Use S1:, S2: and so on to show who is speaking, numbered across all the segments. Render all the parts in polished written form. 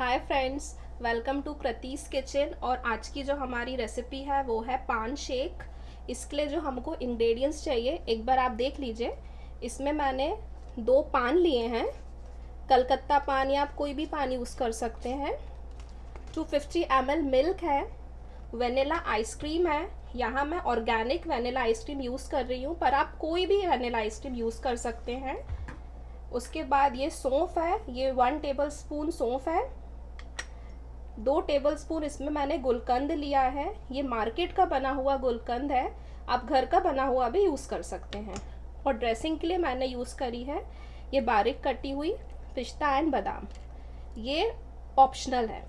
S1: Hi friends, welcome to प्रतीस kitchen. और आज की जो हमारी रेसिपी है वो है पान शेक। इसके लिए जो हमको इंग्रेडिएंट्स चाहिए एक बार आप देख लीजिए। इसमें मैंने 2 पान लिए हैं, कलकत्ता पान या आप कोई भी पान यूज़ कर सकते हैं। 250 ml मिल्क है, वेनिला आइसक्रीम है। यहाँ मैं ऑर्गेनिक वेनिला आइसक्रीम यूज़ कर रही हूँ, पर आप कोई भी वेनिला आइसक्रीम यूज़ कर सकते हैं। उसके बाद ये सौंफ है, ये 1 टेबलस्पून सौंफ है। 2 टेबलस्पून इसमें मैंने गुलकंद लिया है, ये मार्केट का बना हुआ गुलकंद है, आप घर का बना हुआ भी यूज़ कर सकते हैं। और ड्रेसिंग के लिए मैंने यूज़ करी है ये बारीक कटी हुई पिस्ता एंड बादाम, ये ऑप्शनल है।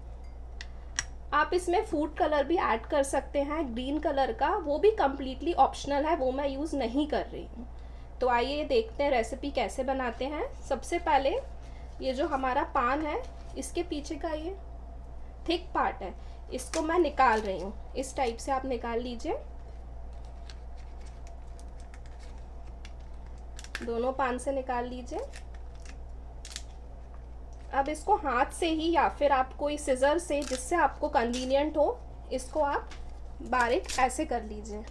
S1: आप इसमें फूड कलर भी ऐड कर सकते हैं, ग्रीन कलर का, वो भी कम्प्लीटली ऑप्शनल है, वो मैं यूज़ नहीं कर रही हूँ। तो आइए देखते हैं रेसिपी कैसे बनाते हैं। सबसे पहले ये जो हमारा पान है, इसके पीछे का ये थिक पार्ट है, इसको मैं निकाल रही हूँ। इस टाइप से आप निकाल लीजिए, दोनों पान से निकाल लीजिए। अब इसको हाथ से ही या फिर आप कोई सिजर से, जिससे आपको कन्वीनियंट हो, इसको आप बारीक ऐसे कर लीजिए।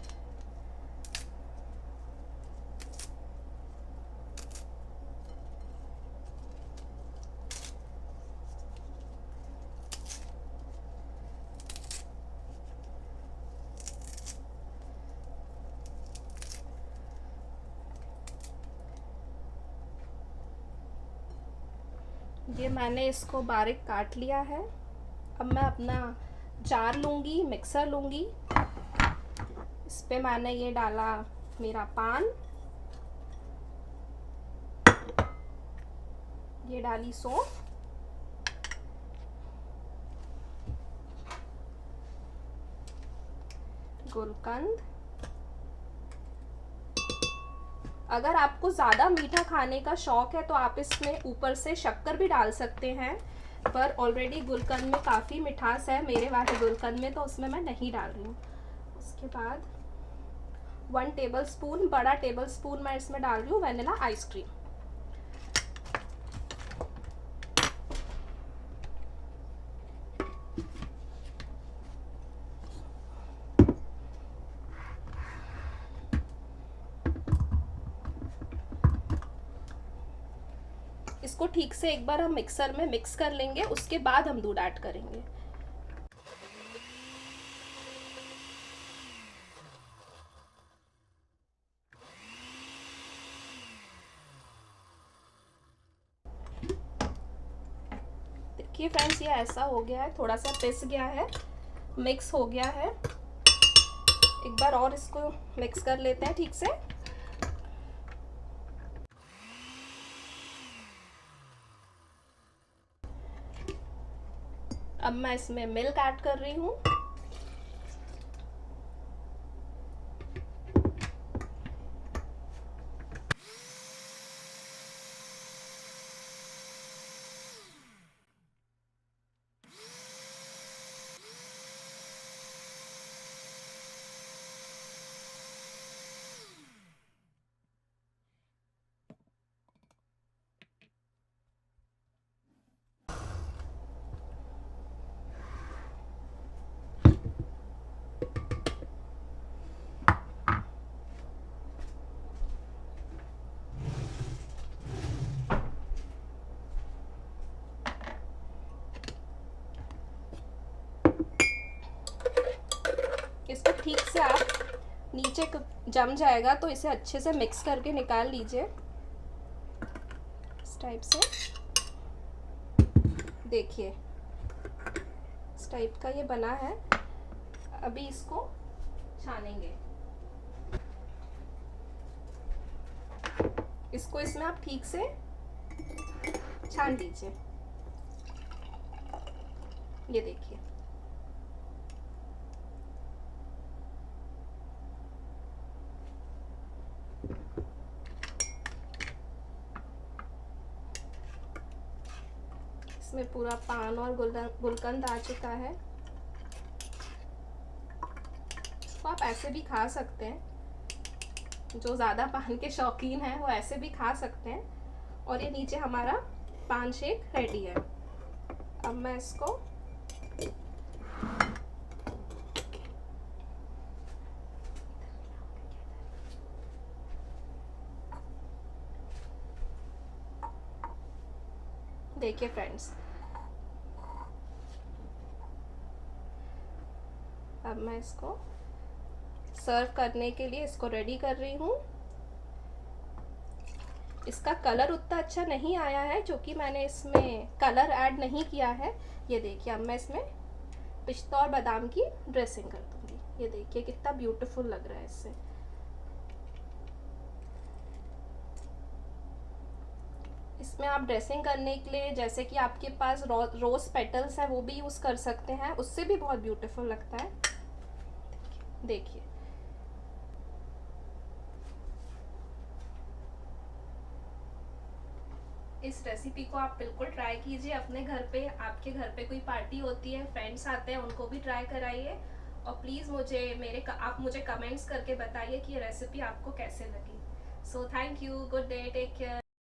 S1: ये मैंने इसको बारीक काट लिया है। अब मैं अपना जार लूँगी, मिक्सर लूँगी। इस पे मैंने ये डाला मेरा पान, ये डाली सौंफ, गुलकंद। अगर आपको ज़्यादा मीठा खाने का शौक़ है तो आप इसमें ऊपर से शक्कर भी डाल सकते हैं, पर ऑलरेडी गुलकंद में काफ़ी मिठास है मेरे वाले गुलकंद में, तो उसमें मैं नहीं डाल रही हूँ। उसके बाद 1 टेबलस्पून, बड़ा टेबलस्पून मैं इसमें डाल रही हूँ वेनिला आइसक्रीम। इसको ठीक से एक बार हम मिक्सर में मिक्स कर लेंगे, उसके बाद हम दूध ऐड करेंगे। देखिए फ्रेंड्स, ये ऐसा हो गया है, थोड़ा सा पिस गया है, मिक्स हो गया है। एक बार और इसको मिक्स कर लेते हैं ठीक से। अब मैं इसमें मिल्क ऐड कर रही हूँ। इसको ठीक से आप नीचे जम जाएगा तो इसे अच्छे से मिक्स करके निकाल लीजिए, इस टाइप से। देखिए इस टाइप का ये बना है। अभी इसको छानेंगे। इसको इसमें आप ठीक से छान लीजिए, ये देखिए। इसमें पूरा पान और गुलकंद आ चुका है। इसको आप ऐसे भी खा सकते हैं, जो ज़्यादा पान के शौकीन हैं वो ऐसे भी खा सकते हैं। और ये नीचे हमारा पान शेक रेडी है। अब मैं इसको देखिए फ्रेंड्स, अब मैं इसको सर्व करने के लिए इसको रेडी कर रही हूँ। इसका कलर उतना अच्छा नहीं आया है क्योंकि मैंने इसमें कलर ऐड नहीं किया है। ये देखिए, अब मैं इसमें पिस्ता और बादाम की ड्रेसिंग कर दूंगी। ये देखिए कितना ब्यूटीफुल लग रहा है इससे। इसमें आप ड्रेसिंग करने के लिए जैसे कि आपके पास रोज पेटल्स है वो भी यूज़ कर सकते हैं, उससे भी बहुत ब्यूटीफुल लगता है। देखिए इस रेसिपी को आप बिल्कुल ट्राई कीजिए अपने घर पे। आपके घर पे कोई पार्टी होती है, फ्रेंड्स आते हैं, उनको भी ट्राई कराइए। और प्लीज़ आप मुझे कमेंट्स करके बताइए कि ये रेसिपी आपको कैसे लगी। So thank you, good day, take care.